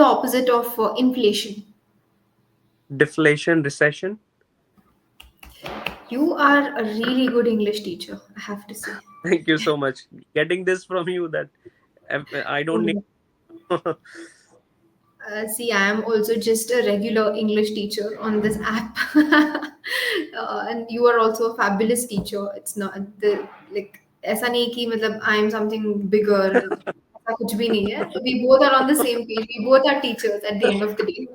the opposite of inflation? Deflation, recession. You are a really good English teacher, I have to say. Thank you so much. Getting this from you that I don't need. Oh. See, I am also just a regular English teacher on this app, and you are also a fabulous teacher. It's not the like ऐसा नहीं कि मतलब I am something bigger. ऐसा कुछ भी नहीं है. We both are on the same page. We both are teachers at the end of the day.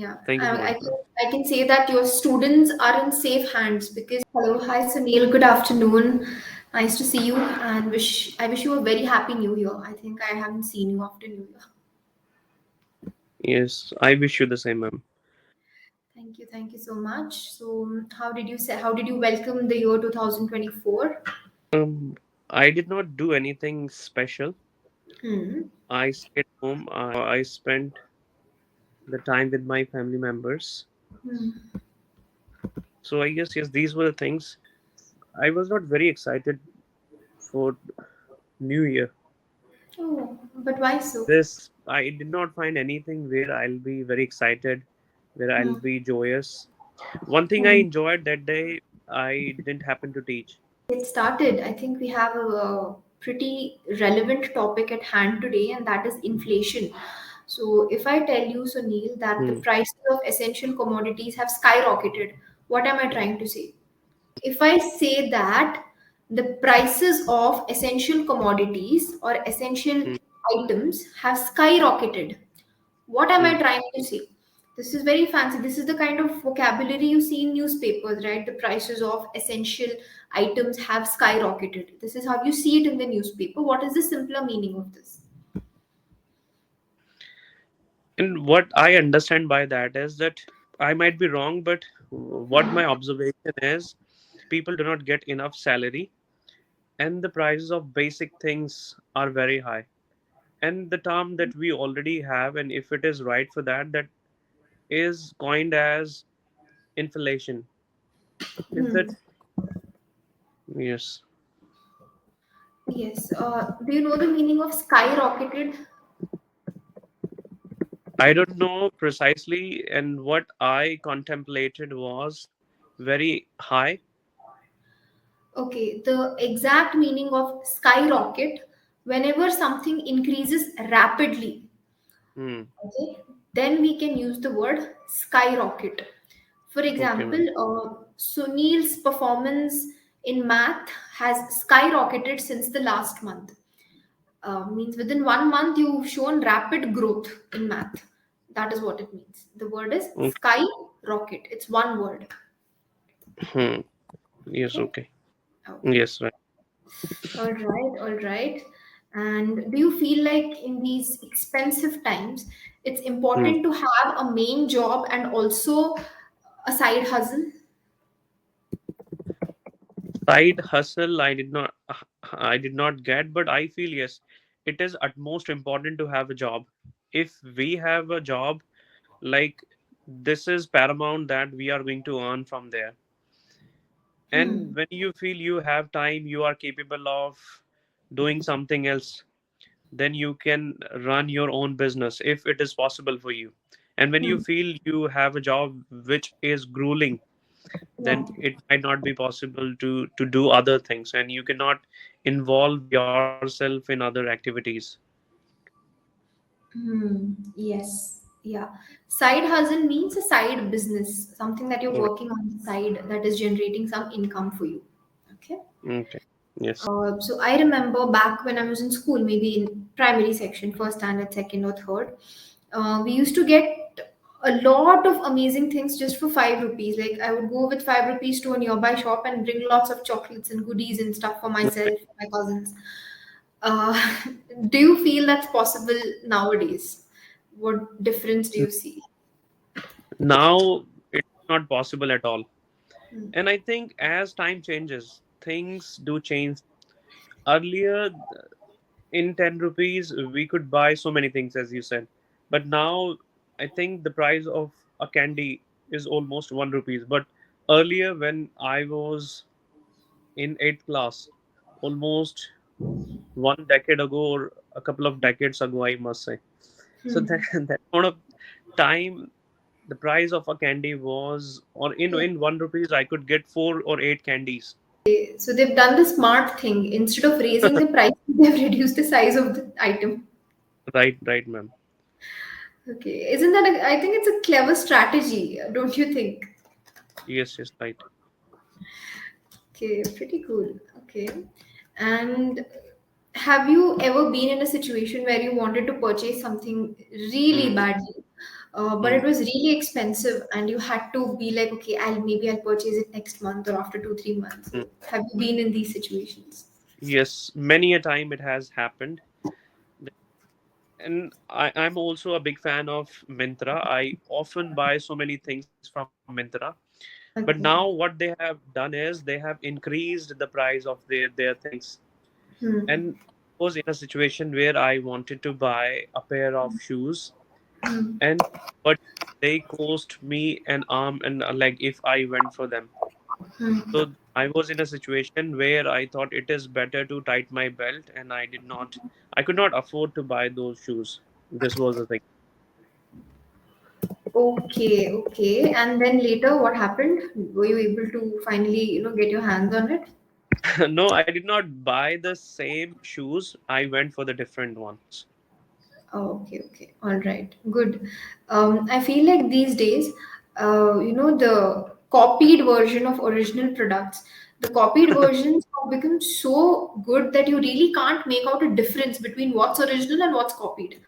Yeah, Thank you so much, ma'am. I can say that your students are in safe hands because hello, hi Sunil, good afternoon. Nice to see you and I wish you a very happy new year. I think I haven't seen you after New Year. Yes, I wish you the same, ma'am. Thank you so much. So, how did you welcome the year 2024? I did not do anything special. Hmm. I stayed home. I spent the time with my family members. Hmm. So I guess yes, these were the things. I was not very excited for New Year. Oh, but why so? This I did not find anything where I'll be very excited, where I'll Hmm. be joyous. One thing I Hmm. enjoyed that day, I didn't happen to teach. Get started. I think we have a pretty relevant topic at hand today, and that is inflation. So, if I tell you, Sunil, that the Hmm. prices of essential commodities have skyrocketed, what am I trying to say? If I say that the prices of essential commodities or essential Hmm. items have skyrocketed, what am I Hmm. trying to say? This is very fancy. This is the kind of vocabulary you see in newspapers, right? The prices of essential items have skyrocketed. This is how you see it in the newspaper. What is the simpler meaning of this? And what I understand by that is that I might be wrong, but what my observation is, people do not get enough salary, and the prices of basic things are very high. And the term that we already have, and if it is right for that, that is coined as inflation. Is Hmm. that yes? Yes. Do you know the meaning of skyrocketed? I don't know precisely, and what I contemplated was very high. Okay, the exact meaning of skyrocket, whenever something increases rapidly, Hmm. okay, then we can use the word skyrocket. For Okay, example, ma'am. Sunil's performance in math has skyrocketed since the last month. Means within 1 month you've shown rapid growth in math. That is what it means. The word is Okay. skyrocket. It's one word. Hmm. Yes. Okay. Okay. Okay. Yes. Right. All right, all right. And do you feel like in these expensive times, it's Hmm. important to have a main job and also a side hustle? Side hustle. I did not get, but I feel yes, it is utmost important to have a job. If we have a job, like this is paramount that we are going to earn from there. And Hmm. when you feel you have time, you are capable of doing something else, then you can run your own business if it is possible for you. And when you Hmm. feel you have a job which is grueling, Yeah. then it might not be possible to do other things, and you cannot involve yourself in other activities. Hmm. Yes. Yeah. Side hustle means a side business, something that you're Right. working on the side that is generating some income for you. Okay. Okay. Yes. So I remember back when I was in school, maybe in primary section, first standard, second or third, we used to get a lot of amazing things just for 5 rupees. Like I would go with 5 rupees to a nearby shop and bring lots of chocolates and goodies and stuff for myself, for my cousins. Uh, do you feel that's possible nowadays? What difference do you see? Now it's not possible at all. Hmm. And I think as time changes, things do change. Earlier, in 10 rupees, we could buy so many things, as you said. But now, I think the price of a candy is almost 1 rupees. But earlier, when I was in 8th class, almost one decade ago or a couple of decades ago, I must say, So Hmm. that that amount of time, the price of a candy was, or in 1 rupees, I could get 4 or 8 candies. So they've done the smart thing. Instead of raising the price, they've reduced the size of the item. Right, right, ma'am. Okay, isn't that I think it's a clever strategy, don't you think? Yes, yes, right. Okay, pretty cool. Okay. And have you ever been in a situation where you wanted to purchase something really Mm, badly, but it mm, was really expensive and you had to be like, okay, I'll purchase it next month or after 2, 3 months. mm. So have you been in these situations? Yes, many a time it has happened. And I'm also a big fan of Mintra. I often buy so many things from Mintra. But now Okay. what they have done is they have increased the price of their things. Hmm. And I was in a situation where I wanted to buy a pair of shoes, Hmm. and but they cost me an arm and a leg if I went for them. Hmm. So I was in a situation where I thought it is better to tighten my belt, and I could not afford to buy those shoes. This was the thing. Okay, okay. And then later, what happened? Were you able to finally, get your hands on it? No, I did not buy the same shoes. I went for the different ones. Oh, okay, okay. All right. Good. I feel like these days, the copied version of original products, the copied versions have become so good that you really can't make out a difference between what's original and what's copied.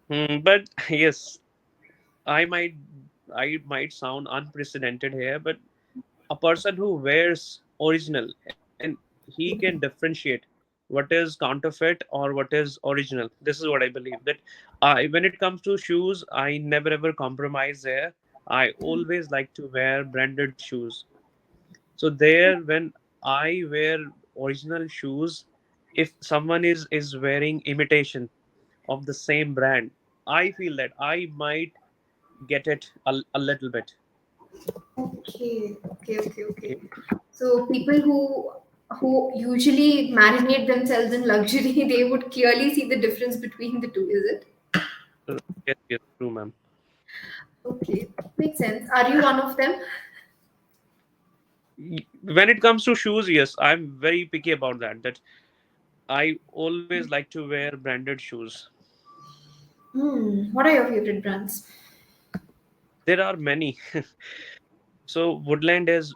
But yes, I might I might sound unprecedented here, but a person who wears original, and he can differentiate what is counterfeit or what is original. This is what I believe, that when it comes to shoes, I never ever compromise there. I always like to wear branded shoes. So there, when I wear original shoes, if someone is wearing imitation of the same brand, I feel that I might get it a little bit. Okay, okay, okay, okay. So people who usually marinate themselves in luxury, they would clearly see the difference between the two, is it? Yes, yes, true, ma'am. Okay, makes sense. Are you one of them? When it comes to shoes, yes, I'm very picky about that. That I always like to wear branded shoes. Hmm. What are your favorite brands? There are many. So Woodland is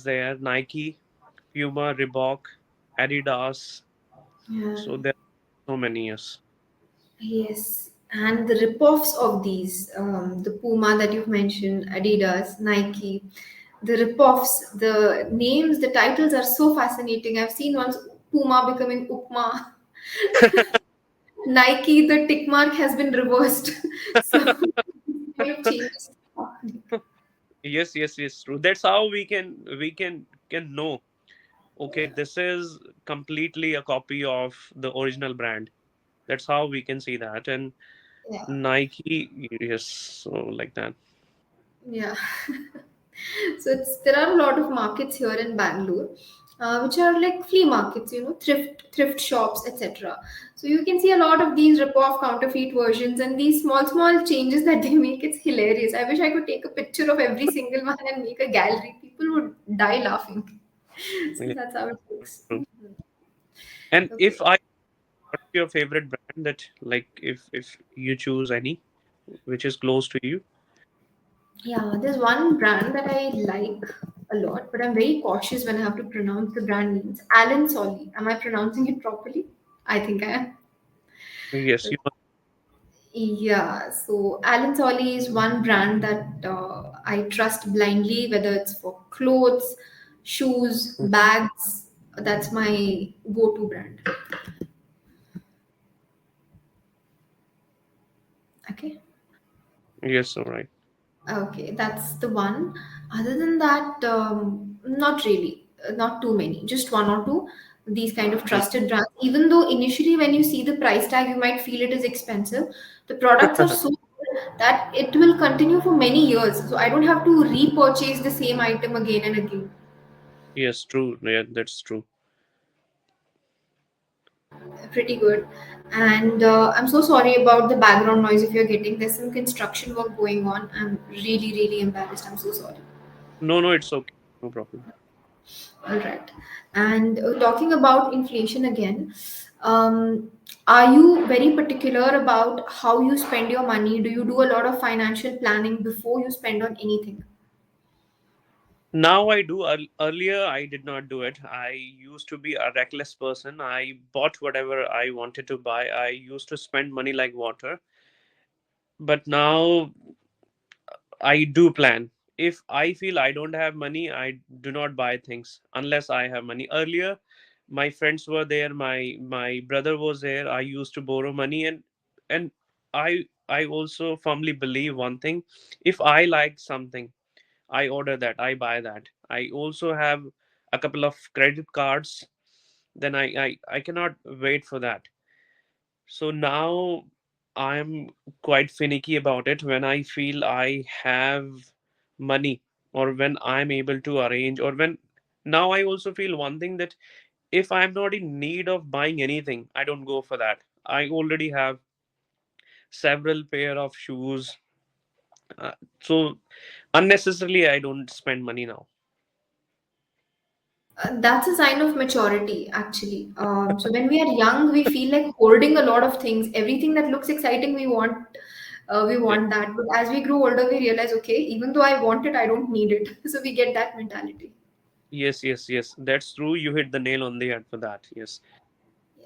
there, Nike, Puma, Reebok, Adidas. Yeah. So there are so many, yes. Yes, and the ripoffs of these, the Puma that you've mentioned, Adidas, Nike, the ripoffs, the names, the titles are so fascinating. I've seen once Puma becoming Upma, Nike, the tick mark has been reversed. So kind of changes. Yes, yes, yes, true. That's how we can know. Okay, this is completely a copy of the original brand. That's how we can see that. And Yeah, Nike, yes, so like that. yeah. So there are a lot of markets here in Bangalore, which are like flea markets, thrift shops, etc. So you can see a lot of these rip-off counterfeit versions and these small changes that they make. It's hilarious. I wish I could take a picture of every single one and make a gallery. People would die laughing. So Yeah, that's how it looks. true. And Okay. if I, what's your favorite brand, that like if you choose any which is close to you? Yeah, there's one brand that I like a lot, but I'm very cautious when I have to pronounce the brand names. Alan Solly. Am I pronouncing it properly? I think I am. Yes, you Yeah, so Alan Solly is one brand that I trust blindly, whether it's for clothes, shoes, must. bags. That's my go-to brand. Okay. Yes, all right. Okay, that's the one. Other than that, not really, not too many, just one or two. These kind of Mm. trusted brands. Even though initially, when you see the price tag, you might feel it is expensive. The products are so good that it will continue for many years. So I don't have to repurchase the same item again and again. Yes, true. Yeah, that's true. Pretty good. And I'm so sorry about the background noise if you're getting. There's some construction work going on. I'm really, really embarrassed. I'm so sorry. No, no, it's okay. No problem. All right. And talking about inflation again, um, are you very particular about how you spend your money? Do you do a lot of financial planning before you spend on anything? Now I do. Earlier, I did not do it. I used to be a reckless person. I bought whatever I wanted to buy. I used to spend money like water. But now I do plan. If I feel I don't have money, I do not buy things unless I have money. Earlier, my friends were there. My brother was there. I used to borrow money, and I also firmly believe one thing: if I like something, I order that, I buy that. I also have a couple of credit cards. Then I cannot wait for that. So now I'm quite finicky about it when I feel I have money, or when I'm able to arrange, or when now I also feel one thing, that if I'm not in need of buying anything, I don't go for that. I already have several pair of shoes. So unnecessarily I don't spend money now. That's a sign of maturity, actually. So when we are young, we feel like holding a lot of things. Everything that looks exciting, we Yeah. want that. But as we grow older, we realize, okay, even though I want it, I don't need it. So we get that mentality. Yes, yes, yes. That's true. You hit the nail on the head for that. Yes.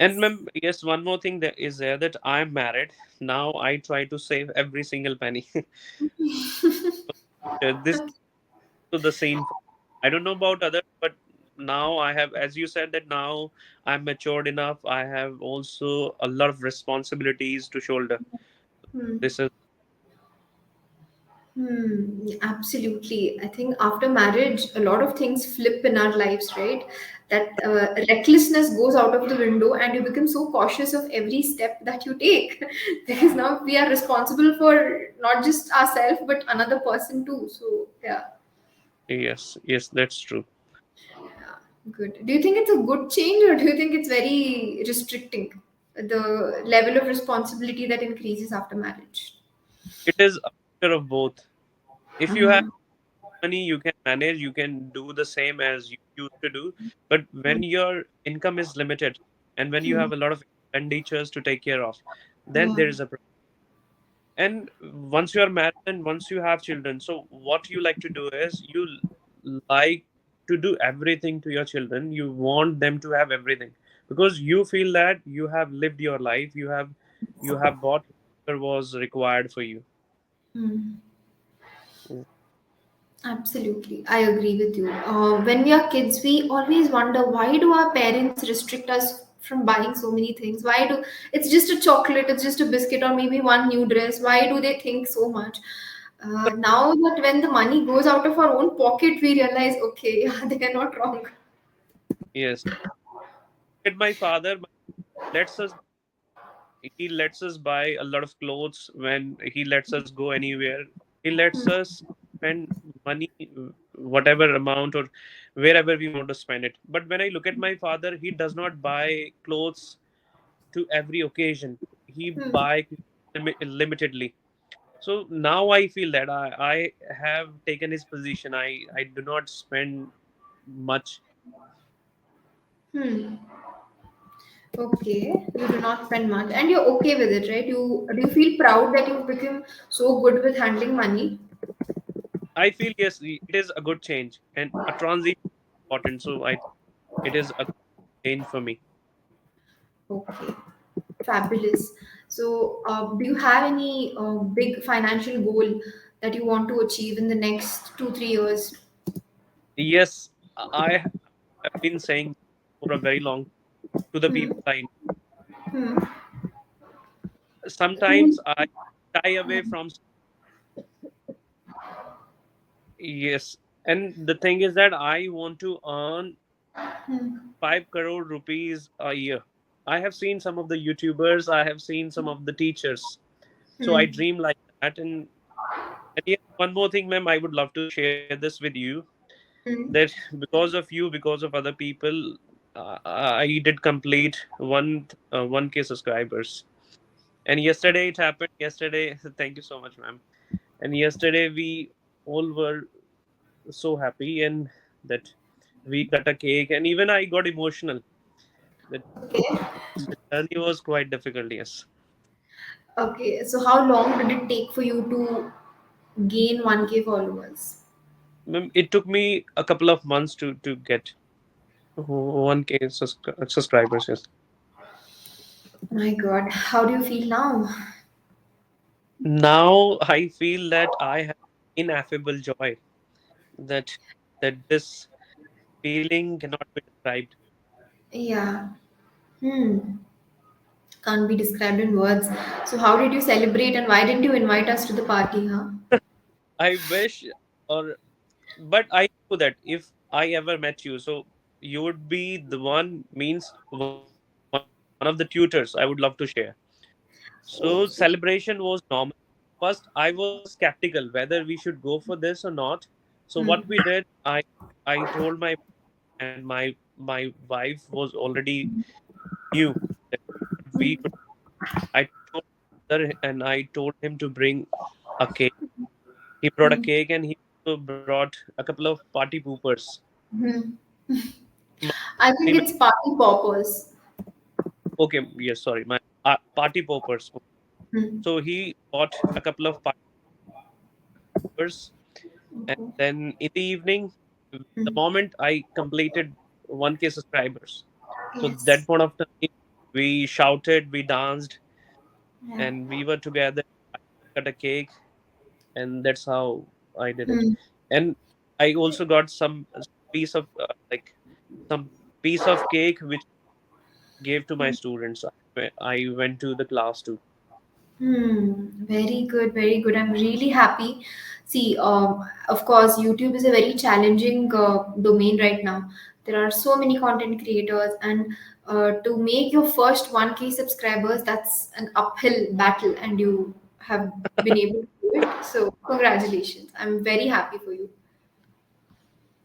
And Yes. yes, one more thing that is there, that I'm married. Now I try to save every single penny. This to the same. I don't know about others, but now I have, as you said, that now I'm matured enough. I have also a lot of responsibilities to shoulder. Hmm. This is Absolutely. I think after marriage, a lot of things flip in our lives, right? That recklessness goes out of the window, and you become so cautious of every step that you take because now we are responsible for not just ourselves but another person too. So, yeah, yes, yes, that's true. yeah, good. Do you think it's a good change, or do you think it's very restricting, the level of responsibility that increases after marriage? It is a mixture of both. If you have Uh-huh. money, you can manage, you can do the same as you used to do. But when your income is limited, and when you Hmm. have a lot of expenditures to take care of, then Yeah. there is a problem. And once you are married and once you have children, so what you like to do is you like to do everything to your children. You want them to have everything, because you feel that you have lived your life, you have bought whatever was required for you. Hmm. Absolutely, I agree with you. When we are kids, we always wonder, why do our parents restrict us from buying so many things? Why do it's just a chocolate, it's just a biscuit, or maybe one new dress? Why do they think so much? Now that when the money goes out of our own pocket, we realize, okay, yeah, they are not wrong. Yes. At my father lets us he lets us buy a lot of clothes. When he lets us go anywhere, he lets us spend money, whatever amount, or wherever we want to spend it. But when I look at my father, he does not buy clothes to every occasion. He Hmm. buy limitedly. So now I feel that I have taken his position. I do not spend much. Hmm. Okay, you do not spend much, and you're okay with it, right? You do you feel proud that you've become so good with handling money? I feel yes, it is a good change, and a transition is important. So it is a change for me. Okay. Fabulous. So, do you have any big financial goal that you want to achieve in the next 2, 3 years? Yes, I have been saying for a very long to the Hmm. people I know. Hmm. Sometimes Who- I shy away from, yes, and the thing is that I want to earn Hmm. 5 crore rupees a year. I have seen some of the YouTubers, I have seen some of the teachers. So I Hmm. dream like that. And yes, one more thing, ma'am, I would love to share this with you, Hmm. that because of you, because of other people, I did complete 1K subscribers. And yesterday it happened. Yesterday, thank you so much, ma'am. And yesterday we all were so happy, and that we cut a cake, and even I got emotional. That Okay. the journey was quite difficult. Yes, Okay. So how long did it take for you to gain 1K followers? ma'am, it took me a couple of months to get 1K subscribers. Yes. My God, how do you feel now? Now I feel that I have ineffable joy. That this feeling cannot be described. Yeah. Hmm. Can't be described in words. So how did you celebrate and why didn't you invite us to the party, huh? I wish, or but I know that if I ever met you, so you would be the one, means one of the tutors I would love to share. So celebration was normal. First, I was skeptical whether we should go for this or not. So what we did, I told my and my wife was already knew that what we could. I told my brother and I told him to bring a cake. He brought a cake, and he also brought a couple of party poopers. Hmm. My I family think it's party poppers. Okay, yes, sorry, my party poppers. Hmm. So he bought a couple of party poppers, and then in the evening, the Hmm. moment I completed 1K subscribers, so that Yes. point of time, we shouted, we danced, Yeah. and we were together. I cut a cake, and that's how I did it. Hmm. And I also got some piece of some piece of cake which gave to my students. I went to the class too. Hmm, very good, very good. I'm really happy. See, of course, YouTube is a very challenging domain right now. There are so many content creators, and to make your first 1K subscribers, that's an uphill battle, and you have been able to do it. So, congratulations. I'm very happy for you.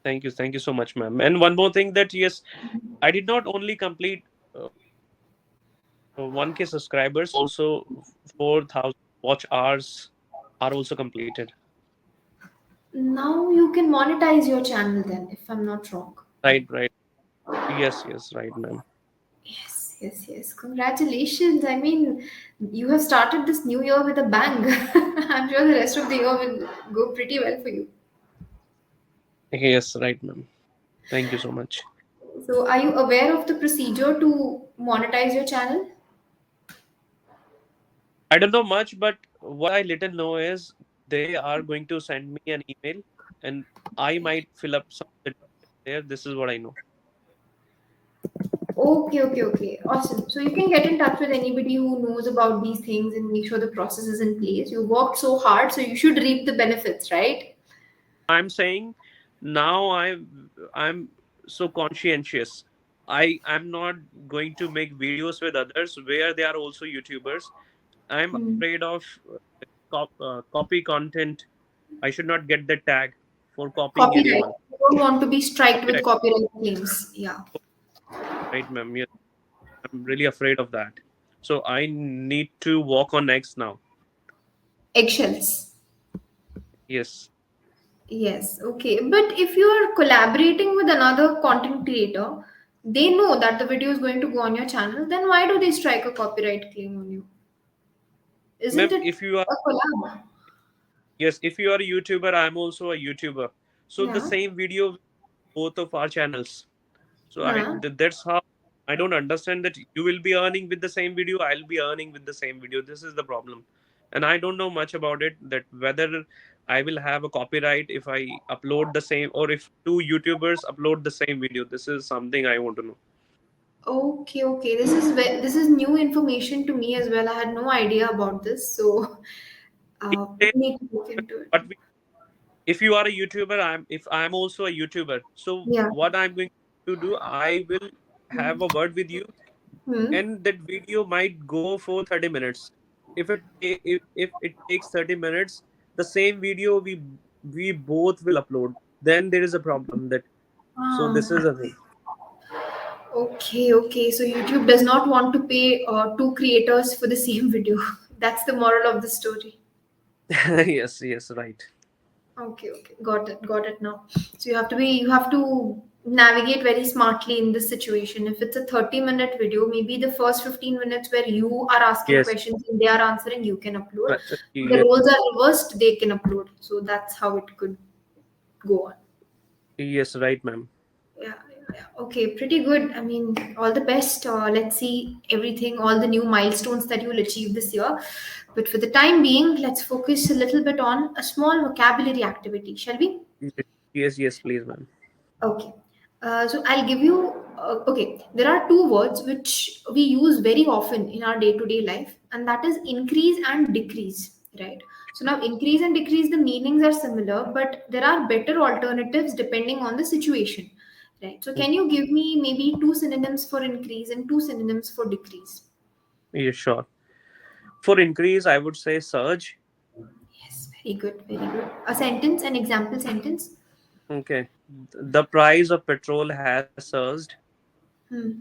Thank you so much, ma'am. And one more thing, that yes, I did not only complete 1K subscribers, also 4,000 watch hours are also completed. Now you can monetize your channel then, if I'm not wrong. Right, right. Yes, right, ma'am. Yes, yes, yes. Congratulations. I mean, you have started this new year with a bang. I'm sure the rest of the year will go pretty well for you. Yes, right, ma'am. Thank you so much. So, are you aware of the procedure to monetize your channel? I don't know much, but what I little know is they are going to send me an email, and I might fill up some of the details there. This is what I know. Okay, okay, okay. Awesome. So, you can get in touch with anybody who knows about these things and make sure the process is in place. You worked so hard, so you should reap the benefits, right? I'm saying now I'm so conscientious. I'm not going to make videos with others where they are also YouTubers. I'm Hmm. afraid of copy content. I should not get the tag for copying Copyright. anyone. You don't want to be striked with Copyright, copyright claims. Yeah. right, ma'am? Yes, I'm really afraid of that. So I need to walk on eggs now. Eggshells. Yes, Yes, okay. But if you are collaborating with another content creator, they know that the video is going to go on your channel, then why do they strike a copyright claim on you? Isn't ma'am. it If you are a collab? Yes, if you are a YouTuber, I'm also a YouTuber. So the Yeah. same video, both of our channels. So Huh? that's how I don't understand that you will be earning with the same video, I'll be earning with the same video. This is the problem. And I don't know much about it, that whether I will have a copyright if I upload the same, or if two YouTubers upload the same video. This is something I want to know. Okay, okay. This is new information to me as well. I had no idea about this, so These days, need to look into it. what we, if you are a YouTuber, if I'm also a YouTuber, so Yeah. what I'm going to do, I will have a word with you, Hmm. and that video might go for 30 minutes. If it takes 30 minutes, the same video we both will upload, then there is a problem. That So this Ah. is a thing. Okay, okay. So YouTube does not want to pay two creators for the same video. That's the moral of the story. Yes, yes, right. Okay, okay. Got it now. So you have to navigate very smartly in this situation. If it's a 30-minute video, maybe the first 15 minutes where you are asking Yes, questions and they are answering, you can upload. The yes, roles are reversed, they can upload. So that's how it could go on. yes, right, ma'am. Yeah, yeah. Okay, pretty good. I mean, all the best. Let's see everything, all the new milestones that you'll achieve this year. But for the time being, let's focus a little bit on a small vocabulary activity, shall we? Yes, yes, please, ma'am. Okay. So I'll give you. Okay, there are two words which we use very often in our day-to-day life, and that is increase and decrease. Right. So now increase and decrease, the meanings are similar, but there are better alternatives depending on the situation. Right. So can you give me maybe two synonyms for increase and two synonyms for decrease? Yes, sure. For increase, I would say surge. Yes, very good, very good. A sentence, an example sentence. Okay. The price of petrol has surged. Hmm.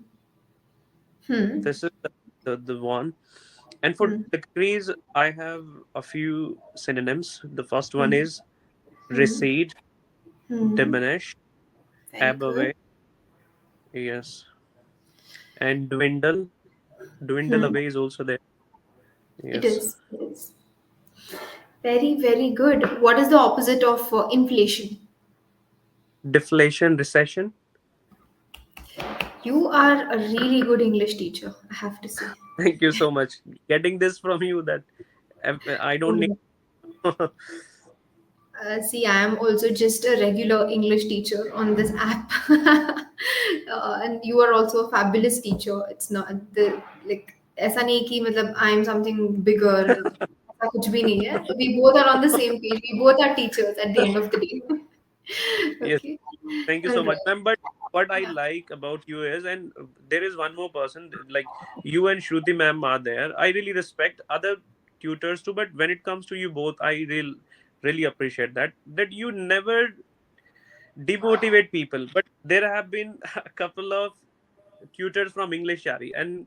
Hmm. This is the one. And for Hmm. decrease, I have a few synonyms. The first one Hmm. is Hmm. recede, Hmm. diminish, Very ebb good. away. Yes. And dwindle. Dwindle away Hmm. is also there. It Yes. is. It is. Very, very good. What is the opposite of inflation? Deflation, recession. You are a really good English teacher, I have to say. Thank you so much. Getting this from you that I don't need. Oh, see, I am also just a regular English teacher on this app, and you are also a fabulous teacher. It's not the like ऐसा नहीं कि मतलब I am something bigger. ऐसा कुछ भी नहीं है. We both are on the same page. We both are teachers at the end of the day. Yes. Okay. Thank you All so much, right. ma'am. But what I Yeah. like about you is, and there is one more person, like you and Shruti ma'am are there. I really respect other tutors too, but when it comes to you both, I really appreciate that you never demotivate people. But there have been a couple of tutors from English Yari, and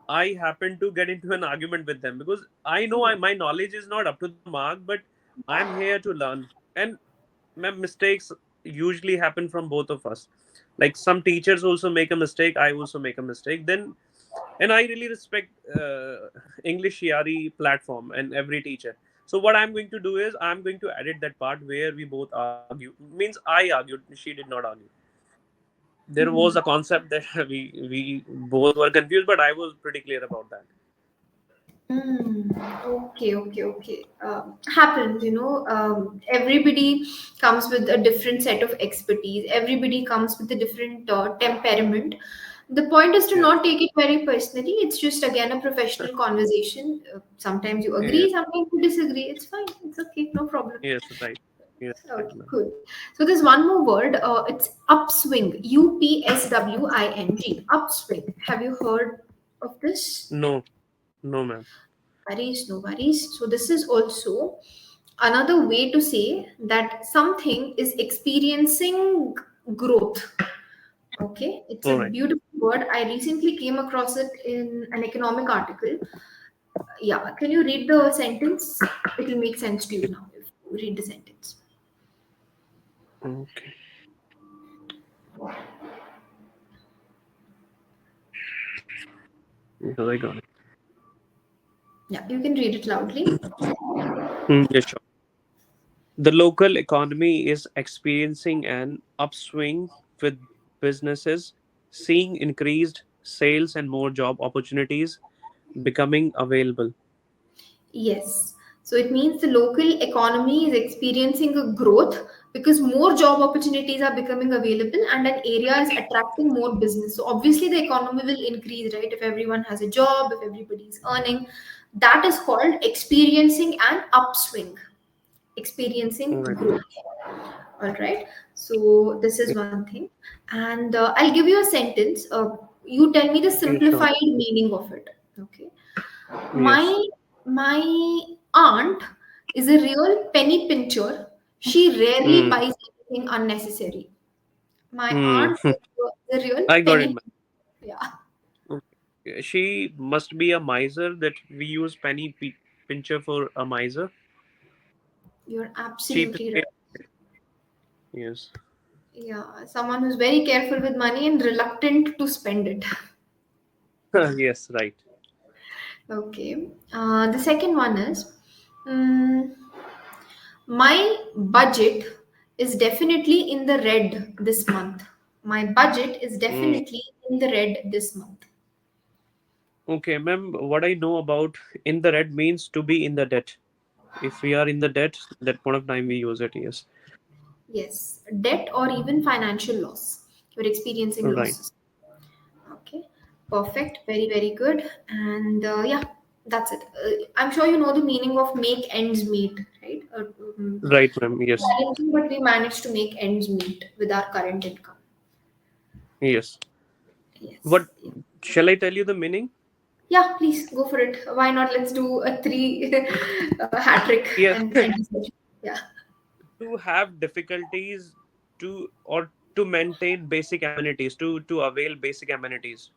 I happen to get into an argument with them because I know my knowledge is not up to the mark, but I'm here to learn. And my mistakes usually happen from both of us. Like some teachers also make a mistake, I also make a mistake. Then, and I really respect English Yari platform and every teacher. So what I'm going to do is I'm going to edit that part where we both argue. Means I argued, she did not argue. There was a concept that we both were confused, but I was pretty clear about that. Mm, okay, okay, okay. Happens, you know. Everybody comes with a different set of expertise. Everybody comes with a different temperament. The point is to Yes. not take it very personally. It's just again a professional conversation. Sometimes you Yes. agree, sometimes you disagree. It's fine. It's okay. No problem. Yes. Right. Yes. Right, Okay, ma'am. cool. So there's one more word. It's upswing. Upswing. Upswing. Have you heard of this? No. No, ma'am. Worries, no worries. So this is also another way to say that something is experiencing growth. Okay, it's All a right. beautiful word. I recently came across it in an economic article. Yeah, can you read the sentence? It will make sense to you now if you read the sentence. Okay. Because I got it. Yeah, you can read it loudly. Yes, sure. The local economy is experiencing an upswing with businesses seeing increased sales and more job opportunities becoming available. Yes. So it means the local economy is experiencing a growth because more job opportunities are becoming available and an area is attracting more business. So obviously the economy will increase, right? If everyone has a job, if everybody is earning, that is called experiencing an upswing, experiencing All right. growth. All right. So this is one thing. And I'll give you a sentence. You tell me the Yeah, sure. simplified meaning of it. Okay. Yes. My aunt is a real penny pincher. She rarely Mm. buys anything unnecessary. My Hmm. aunt is the real I got it, penny. ma'am. Yeah, Okay. She must be a miser that we use pincher for a miser. you're Cheap absolutely right. escape. Yes. Yeah, someone who's very careful with money and reluctant to spend it. Yes, right. Okay. The second one is, mm, my budget is definitely in the red this month. My budget is Hmm. definitely in the red this month. Okay, ma'am. What I know about in the red means to be in the debt. If we are in the debt, that point of time we use it. Yes. Yes, debt or even financial loss. You're experiencing Right. losses. Okay, perfect. Very, very good. And yeah, that's it. I'm sure you know the meaning of make ends meet, right? Right, ma'am. Yes. Challenging, but we managed to make ends meet with our current income. Yes. Yes. What shall I tell you the meaning? Yeah, please go for it. Why not? Let's do a three hat trick Yes. and end the session. Yeah. To have difficulties to or to maintain basic amenities, to avail basic amenities.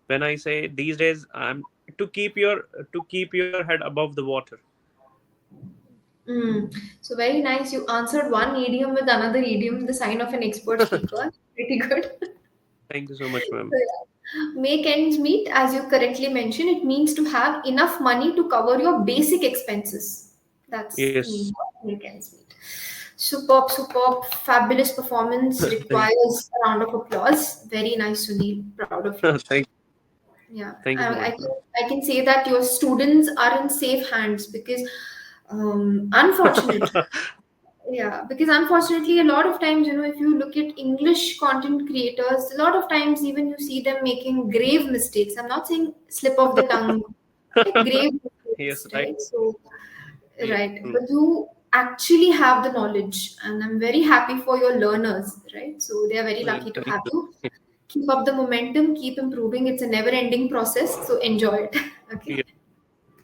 When I say these days, I'm to keep your head above the water. Mm. So very nice. You answered one idiom with another idiom, the sign of an expert speaker. Pretty good. Thank you so much, So, ma'am. yeah. Make ends meet, as you correctly mentioned, it means to have enough money to cover your basic expenses. That's the Yes. meaning of make ends meet. Superb, superb, fabulous performance Thank requires a round of applause. Very nice, Sunil. Proud of you. thank Yeah, thank you so much, ma'am. I can say that your students are in safe hands because, unfortunate. Yeah, because unfortunately, a lot of times, if you look at English content creators, a lot of times even you see them making grave mistakes. I'm not saying slip of the tongue, like grave Yes, mistakes, right. right? So, Yes, right. true. But you actually have the knowledge, and I'm very happy for your learners, right? So they are very lucky to Thank have you. you. Keep up the momentum, keep improving. It's a never ending process, so enjoy it. Okay.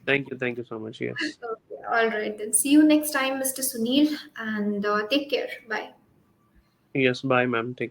Yes, thank you so much. Yes. Okay. All right. Then see you next time, Mr. Sunil, and take care. Bye. Yes, bye, ma'am. Take care.